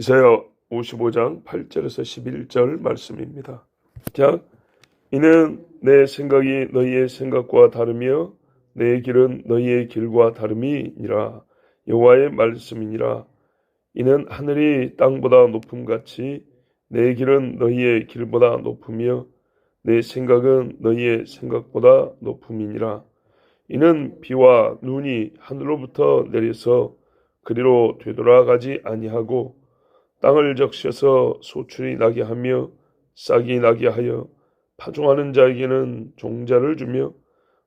이사야 55장 8절에서 11절 말씀입니다. 자, 이는 내 생각이 너희의 생각과 다르며 내 길은 너희의 길과 다름이니라. 여호와의 말씀이니라. 이는 하늘이 땅보다 높음같이 내 길은 너희의 길보다 높으며 내 생각은 너희의 생각보다 높음이니라. 이는 비와 눈이 하늘로부터 내려서 그리로 되돌아가지 아니하고 땅을 적셔서 소출이 나게 하며 싹이 나게 하여 파종하는 자에게는 종자를 주며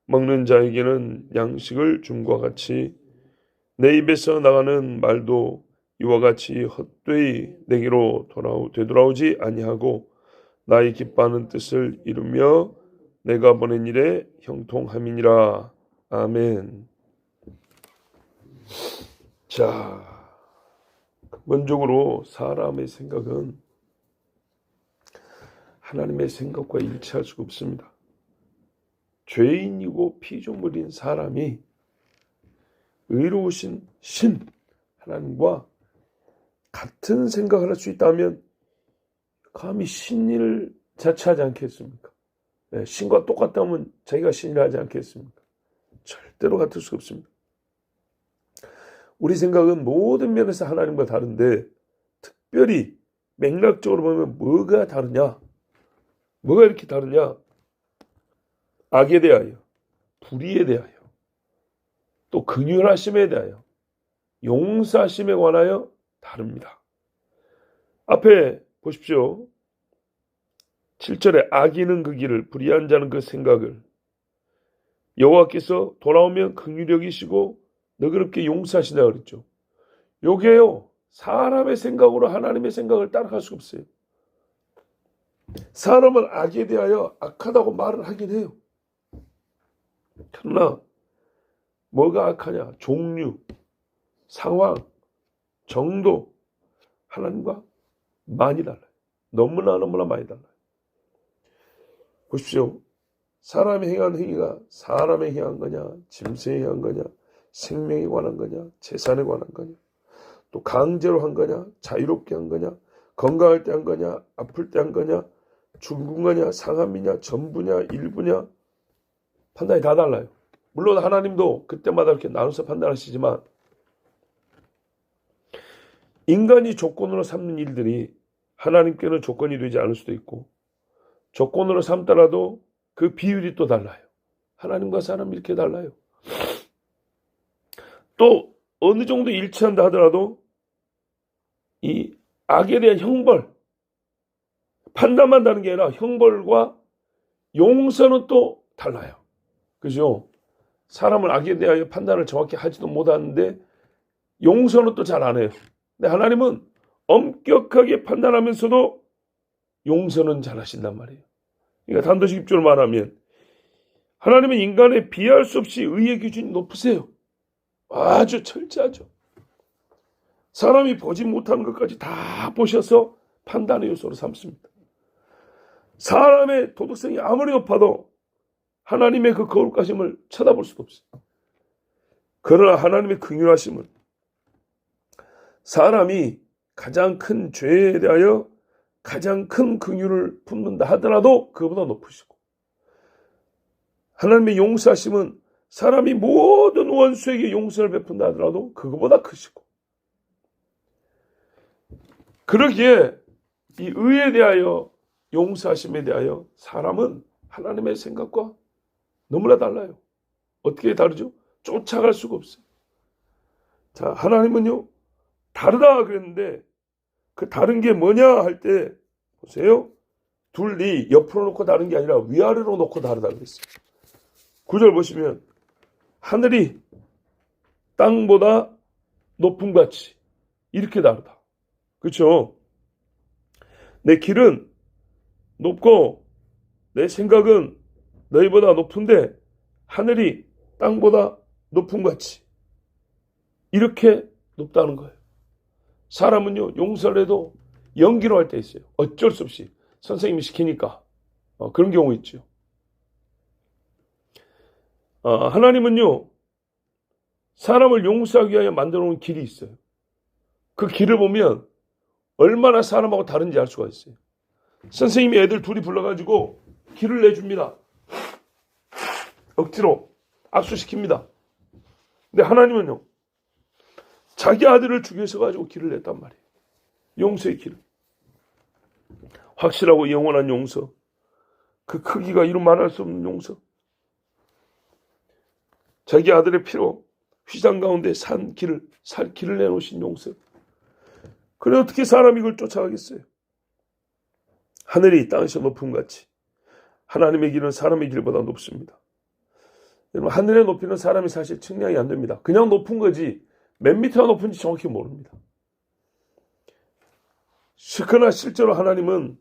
먹는 자에게는 양식을 줌과 같이 내 입에서 나가는 말도 이와 같이 헛되이 내게로 되돌아오지 아니하고 나의 기뻐하는 뜻을 이루며 내가 보낸 일에 형통함이니라. 아멘. 자, 근본적으로 사람의 생각은 하나님의 생각과 일치할 수가 없습니다. 죄인이고 피조물인 사람이 의로우신 신 하나님과 같은 생각을 할 수 있다면 감히 신을 자처하지 않겠습니까? 네, 신과 똑같다면 자기가 신이라 하지 않겠습니까? 절대로 같을 수가 없습니다. 우리 생각은 모든 면에서 하나님과 다른데 특별히 맥락적으로 보면 뭐가 다르냐? 뭐가 이렇게 다르냐? 악에 대하여, 불의에 대하여, 또 긍휼하심에 대하여, 용서하심에 관하여 다릅니다. 앞에 보십시오. 7절에 악인은 그 길을, 불의한 자는 그 생각을 여호와께서 돌아오면 긍휼히 여기시고 너그럽게 용서하시다 그랬죠. 요게요, 사람의 생각으로 하나님의 생각을 따라갈 수가 없어요. 사람은 악에 대하여 악하다고 말을 하긴 해요. 그러나 뭐가 악하냐? 종류, 상황, 정도, 하나님과 많이 달라요. 너무나 많이 달라요. 보십시오. 사람이 행한 행위가 사람에 행한 거냐, 짐승에 행한 거냐, 생명에 관한 거냐, 재산에 관한 거냐, 또 강제로 한 거냐, 자유롭게 한 거냐, 건강할 때 한 거냐, 아플 때 한 거냐, 죽은 거냐, 상함이냐, 전부냐, 일부냐, 판단이 다 달라요. 물론 하나님도 그때마다 이렇게 나눠서 판단하시지만 인간이 조건으로 삼는 일들이 하나님께는 조건이 되지 않을 수도 있고 조건으로 삼더라도 그 비율이 또 달라요. 하나님과 사람이 이렇게 달라요. 또 어느 정도 일치한다 하더라도 이 악에 대한 형벌, 판단만 다른 게 아니라 형벌과 용서는 또 달라요. 그죠? 사람은 악에 대하여 판단을 정확히 하지도 못하는데 용서는 또 잘 안 해요. 근데 하나님은 엄격하게 판단하면서도 용서는 잘 하신단 말이에요. 그러니까 단도직 입적으로 말하면 하나님은 인간의 비할 수 없이 의의 기준이 높으세요. 아주 철저하죠. 사람이 보지 못하는 것까지 다 보셔서 판단의 요소로 삼습니다. 사람의 도덕성이 아무리 높아도 하나님의 그 거룩하심을 쳐다볼 수도 없어요. 그러나 하나님의 긍휼하심은 사람이 가장 큰 죄에 대하여 가장 큰 긍휼을 품는다 하더라도 그보다 높으시고, 하나님의 용서하심은 사람이 모든 원수에게 용서를 베푼다 하더라도 그거보다 크시고, 그러기에 이 의에 대하여 용서하심에 대하여 사람은 하나님의 생각과 너무나 달라요. 어떻게 다르죠? 쫓아갈 수가 없어요. 자, 하나님은요 다르다 그랬는데 그 다른 게 뭐냐 할 때 보세요. 둘이 옆으로 놓고 다른 게 아니라 위아래로 놓고 다르다 그랬어요. 9절 보시면 하늘이 땅보다 높음 같이 이렇게 다르다. 그렇죠? 내 길은 높고 내 생각은 너희보다 높은데 하늘이 땅보다 높음 같이 이렇게 높다는 거예요. 사람은요 용서를 해도 연기로 할 때 있어요. 어쩔 수 없이 선생님이 시키니까 그런 경우 있죠. 하나님은요 사람을 용서하기 위하여 만들어 놓은 길이 있어요. 그 길을 보면 얼마나 사람하고 다른지 알 수가 있어요. 선생님이 애들 둘이 불러가지고 길을 내줍니다. 억지로 악수시킵니다. 근데 하나님은요, 자기 아들을 죽여서 가지고 길을 냈단 말이에요. 용서의 길을. 확실하고 영원한 용서. 그 크기가 이루 말할 수 없는 용서. 자기 아들의 피로 휘장 가운데 살 길을 내놓으신 용서. 그래 어떻게 사람이 이걸 쫓아가겠어요? 하늘이 땅에서 높음 같이 하나님의 길은 사람의 길보다 높습니다. 여러분, 하늘의 높이는 사람이 사실 측량이 안 됩니다. 그냥 높은 거지 몇 미터가 높은지 정확히 모릅니다. 그러나 실제로 하나님은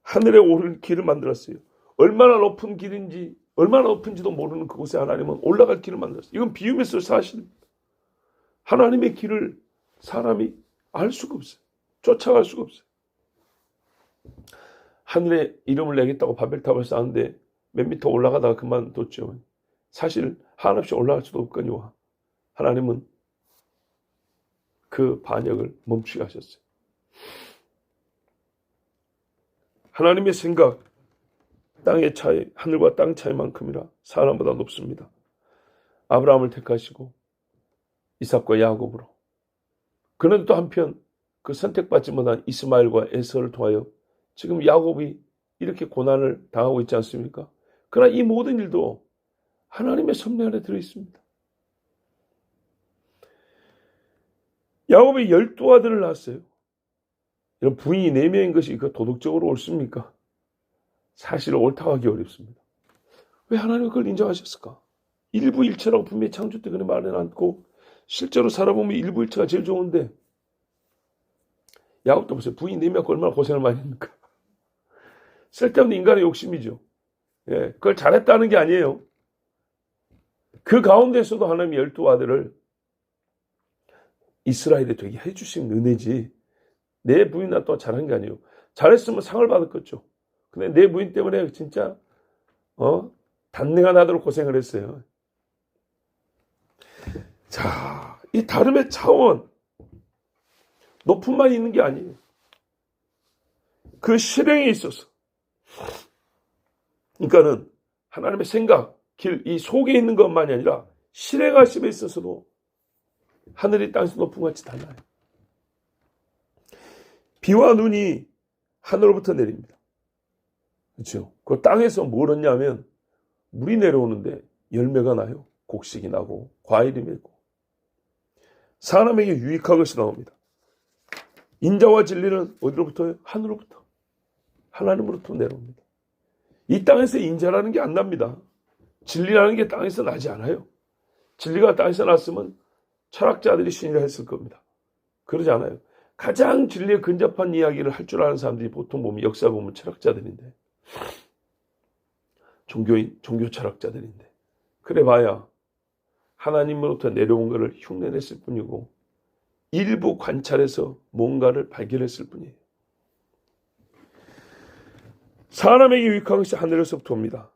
하늘에 오를 길을 만들었어요. 얼마나 높은 길인지, 얼마나 높은지도 모르는 그곳에 하나님은 올라갈 길을 만들었어요. 이건 비유면서 사실 하나님의 길을 사람이 알 수가 없어요. 쫓아갈 수가 없어요. 하늘에 이름을 내겠다고 바벨탑을 쌓았는데 몇 미터 올라가다가 그만뒀죠. 사실 한없이 올라갈 수도 없거니와 하나님은 그 반역을 멈추게 하셨어요. 하나님의 생각, 땅의 차이, 하늘과 땅 차이만큼이라 사람보다 높습니다. 아브라함을 택하시고 이삭과 야곱으로. 그런데 또 한편 그 선택받지 못한 이스마엘과 에서를 통하여 지금 야곱이 이렇게 고난을 당하고 있지 않습니까? 그러나 이 모든 일도 하나님의 섭리 안에 들어있습니다. 야곱이 12아들을 낳았어요. 이런 부인이 4명인 것이 그 도덕적으로 옳습니까? 사실 옳다고 하기 어렵습니다. 왜 하나님은 그걸 인정하셨을까? 일부일체라고 분명히 창조 때 그런 말을 않고 실제로 살아보면 일부일체가 제일 좋은데 야곱도 보세요. 부인 4명 얼마나 고생을 많이 했는가. 쓸데없는 인간의 욕심이죠. 예, 그걸 잘했다는 게 아니에요. 그 가운데서도 하나님이 12아들을 이스라엘에 되게 해주신 은혜지 내 부인나 또 잘한 게 아니에요. 잘했으면 상을 받았겠죠. 근데 내 부인 때문에 진짜 단내가 나도록 고생을 했어요. 자, 이 다름의 차원 높음만 있는 게 아니에요. 그 실행에 있어서 그러니까는 하나님의 생각, 길, 이 속에 있는 것만이 아니라 실행하심에 있어서도 하늘이 땅에서 높은 것 같이 달라요. 비와 눈이 하늘로부터 내립니다. 그렇죠? 그 땅에서 뭘 얻냐면 물이 내려오는데 열매가 나요. 곡식이 나고 과일이 맺고 사람에게 유익한 것이 나옵니다. 인자와 진리는 어디로부터요? 하늘로부터. 하나님으로부터 내려옵니다. 이 땅에서 인자라는 게 안 납니다. 진리라는 게 땅에서 나지 않아요. 진리가 땅에서 났으면 철학자들이 신이라 했을 겁니다. 그러지 않아요. 가장 진리에 근접한 이야기를 할 줄 아는 사람들이 보통 보면 역사 보면 철학자들인데 종교 철학자들인데 그래 봐야 하나님으로부터 내려온 것을 흉내냈을 뿐이고 일부 관찰해서 뭔가를 발견했을 뿐이에요. 사람에게 유익한 것이 하늘에서부터 옵니다.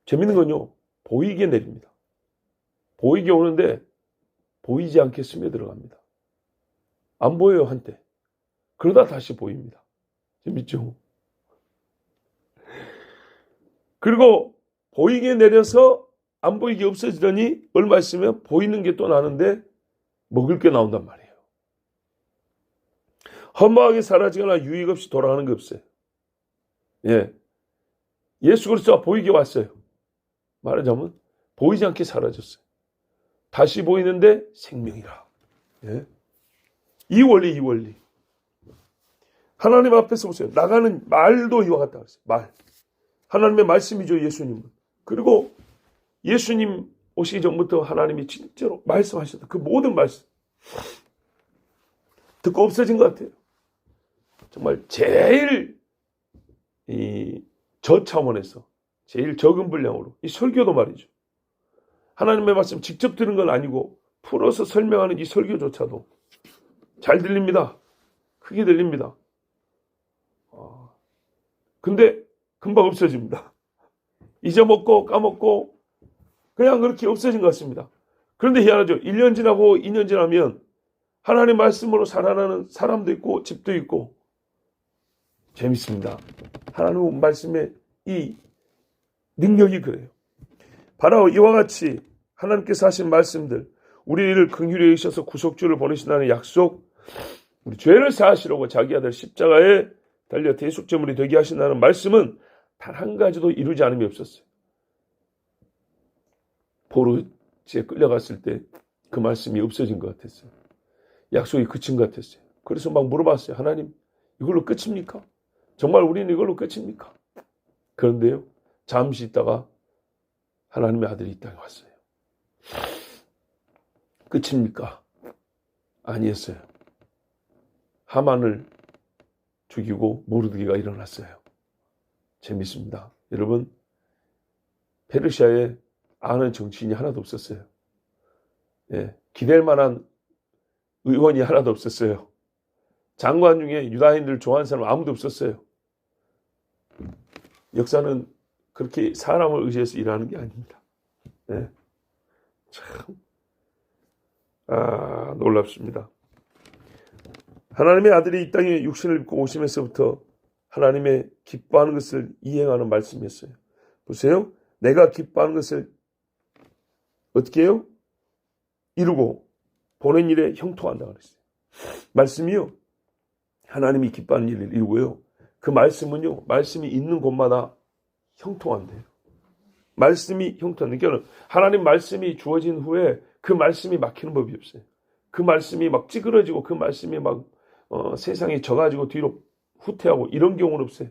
재밌는 건요. 보이게 내립니다. 보이게 오는데 보이지 않게 스며들어갑니다. 안 보여요 한때. 그러다 다시 보입니다. 재밌죠? 그리고 보이게 내려서 안 보이게 없어지더니 얼마 있으면 보이는 게 또 나는데 먹을 게 나온단 말이에요. 허무하게 사라지거나 유익 없이 돌아가는 게 없어요. 예. 예수 그리스도가 보이게 왔어요. 말하자면 보이지 않게 사라졌어요. 다시 보이는데 생명이라. 예. 이 원리. 하나님 앞에서 보세요. 나가는 말도 이와 같다 그랬어요. 말. 하나님의 말씀이죠, 예수님은. 그리고 예수님 오시기 전부터 하나님이 진짜로 말씀하셨다. 그 모든 말씀. 듣고 없어진 것 같아요. 정말 제일 저 차원에서 제일 적은 분량으로 이 설교도 말이죠. 하나님의 말씀 직접 들은 건 아니고 풀어서 설명하는 이 설교조차도 잘 들립니다. 크게 들립니다. 근데 금방 없어집니다. 잊어먹고 까먹고 그냥 그렇게 없어진 것 같습니다. 그런데 희한하죠. 1년 지나고 2년 지나면 하나님 말씀으로 살아나는 사람도 있고 집도 있고 재밌습니다. 하나님 말씀의 이 능력이 그래요. 바로 이와 같이 하나님께서 하신 말씀들, 우리를 긍휼히 여기셔서 구속주를 보내신다는 약속, 우리 죄를 사하시려고 자기 아들 십자가에 달려 대속제물이 되게 하신다는 말씀은 단 한 가지도 이루지 않음이 없었어요. 포로지에 끌려갔을 때 그 말씀이 없어진 것 같았어요. 약속이 그친 것 같았어요. 그래서 막 물어봤어요. 하나님, 이걸로 끝입니까? 정말 우리는 이걸로 끝입니까? 그런데요, 잠시 있다가 하나님의 아들이 이 땅에 왔어요. 끝입니까? 아니었어요. 하만을 죽이고 모르드게가 일어났어요. 재밌습니다. 여러분, 페르시아에 아는 정치인이 하나도 없었어요. 예, 기댈 만한 의원이 하나도 없었어요. 장관 중에 유다인들 좋아하는 사람 아무도 없었어요. 역사는 그렇게 사람을 의지해서 일하는 게 아닙니다. 예, 참, 놀랍습니다. 하나님의 아들이 이 땅에 육신을 입고 오시면서부터 하나님의 기뻐하는 것을 이행하는 말씀이었어요. 보세요. 내가 기뻐하는 것을 어떻게 해요? 이루고 보낸 일에 형통한다고 그랬어요. 말씀이요, 하나님이 기뻐하는 일을 이루고요, 그 말씀은요, 말씀이 있는 곳마다 형통한대요. 말씀이 형통한다. 그러니까 하나님 말씀이 주어진 후에 그 말씀이 막히는 법이 없어요. 그 말씀이 막 찌그러지고 그 말씀이 막 세상에 져가지고 뒤로 후퇴하고 이런 경우는 없어요.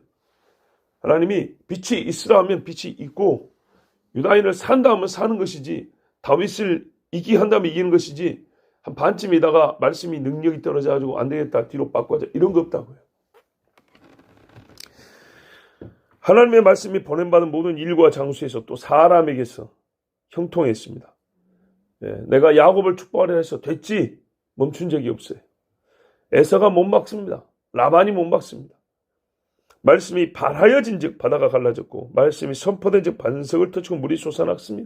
하나님이 빛이 있으라 하면 빛이 있고, 유다인을 산다 하면 사는 것이지, 다윗을 이기게 한다면 이기는 것이지, 한 반쯤이다가 말씀이 능력이 떨어져가지고 안 되겠다 뒤로 바꿔자 이런 거 없다고요. 하나님의 말씀이 보냄받은 모든 일과 장소에서 또 사람에게서 형통했습니다. 예, 내가 야곱을 축복하려 해서 됐지 멈춘 적이 없어요. 에서가 못 막습니다. 라반이 못 막습니다. 말씀이 발하여진 즉 바다가 갈라졌고, 말씀이 선포된 즉 반석을 터치고 물이 솟아났으며,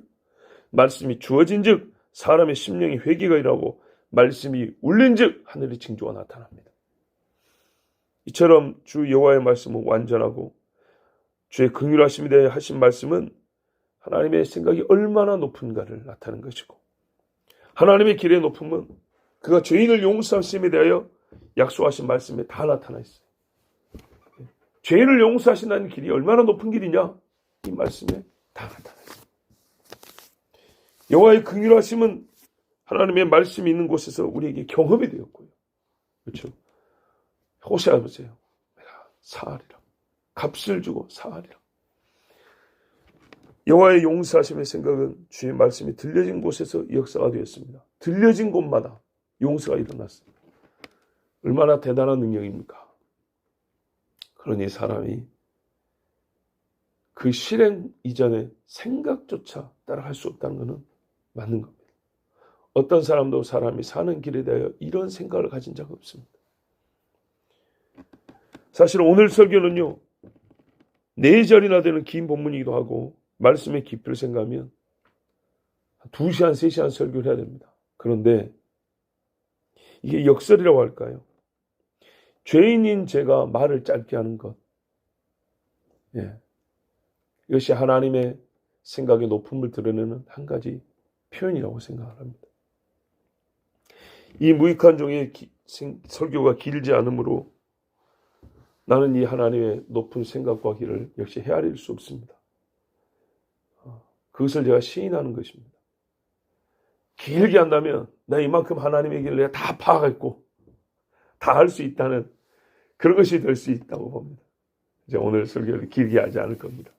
말씀이 주어진 즉 사람의 심령이 회개가 일어나고, 말씀이 울린 즉 하늘의 징조가 나타납니다. 이처럼 주 여호와의 말씀은 완전하고, 주의 긍휼하심에 대해 하신 말씀은 하나님의 생각이 얼마나 높은가를 나타내는 것이고, 하나님의 길의 높음은 그가 죄인을 용서하심에 대하여 약속하신 말씀에 다 나타나 있어요. 죄인을 용서하신다는 길이 얼마나 높은 길이냐, 이 말씀에 다 나타나 있어요. 여호와의 긍휼하심은 하나님의 말씀이 있는 곳에서 우리에게 경험이 되었고요. 그렇죠? 호세아 보세요. 내가 사하리라. 값을 주고 사하리라. 여호와의 용서하심의 생각은 주의 말씀이 들려진 곳에서 역사가 되었습니다. 들려진 곳마다 용서가 일어났습니다. 얼마나 대단한 능력입니까? 그러니 사람이 그 실행 이전에 생각조차 따라할 수 없다는 것은 맞는 겁니다. 어떤 사람도 사람이 사는 길에 대하여 이런 생각을 가진 적 없습니다. 사실 오늘 설교는요, 4절이나 되는 긴 본문이기도 하고, 말씀의 깊이를 생각하면 2시간, 3시간 설교를 해야 됩니다. 그런데 이게 역설이라고 할까요? 죄인인 제가 말을 짧게 하는 것, 예, 이것이 하나님의 생각의 높음을 드러내는 한 가지 표현이라고 생각을 합니다. 이 무익한 종의 설교가 길지 않으므로 나는 이 하나님의 높은 생각과 길을 역시 헤아릴 수 없습니다. 그것을 제가 시인하는 것입니다. 길게 한다면 나 이만큼 하나님의 길을 내가 다 파악했고 다 할 수 있다는 그런 것이 될 수 있다고 봅니다. 이제 오늘 설교를 길게 하지 않을 겁니다.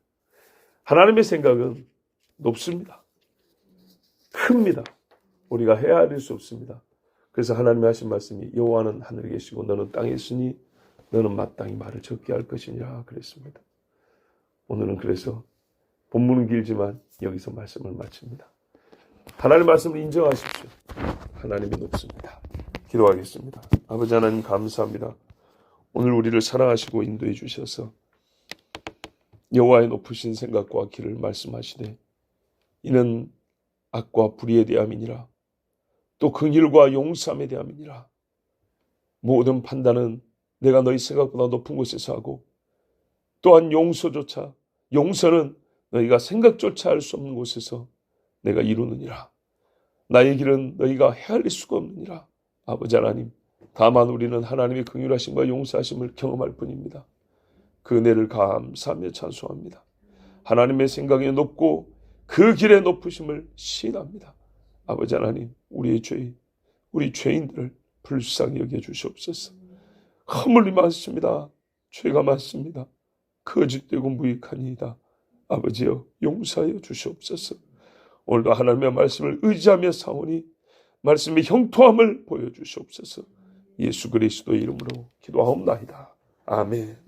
하나님의 생각은 높습니다. 큽니다. 우리가 헤아릴 수 없습니다. 그래서 하나님이 하신 말씀이 여호와는 하늘에 계시고 너는 땅에 있으니 너는 마땅히 말을 적게 할 것이니라 그랬습니다. 오늘은 그래서 본문은 길지만 여기서 말씀을 마칩니다. 하나님의 말씀을 인정하십시오. 하나님이 높습니다. 기도하겠습니다. 아버지 하나님 감사합니다. 오늘 우리를 사랑하시고 인도해 주셔서 여호와의 높으신 생각과 길을 말씀하시되 이는 악과 불의에 대함이니라 또 긍휼과 용서함에 대함이니라 모든 판단은 내가 너희 생각보다 높은 곳에서 하고, 또한 용서는 너희가 생각조차 할 수 없는 곳에서 내가 이루느니라. 나의 길은 너희가 헤아릴 수가 없느니라. 아버지 하나님, 다만 우리는 하나님의 긍휼하심과 용서하심을 경험할 뿐입니다. 그 은혜를 감사하며 찬송합니다. 하나님의 생각이 높고 그 길의 높으심을 시인합니다. 아버지 하나님, 우리 죄인들을 불쌍히 여겨 주시옵소서. 허물이 많습니다. 죄가 많습니다. 거짓되고 무익하니이다. 아버지여, 용서하여 주시옵소서. 오늘도 하나님의 말씀을 의지하며 사오니 말씀의 형통함을 보여주시옵소서. 예수 그리스도의 이름으로 기도하옵나이다. 아멘.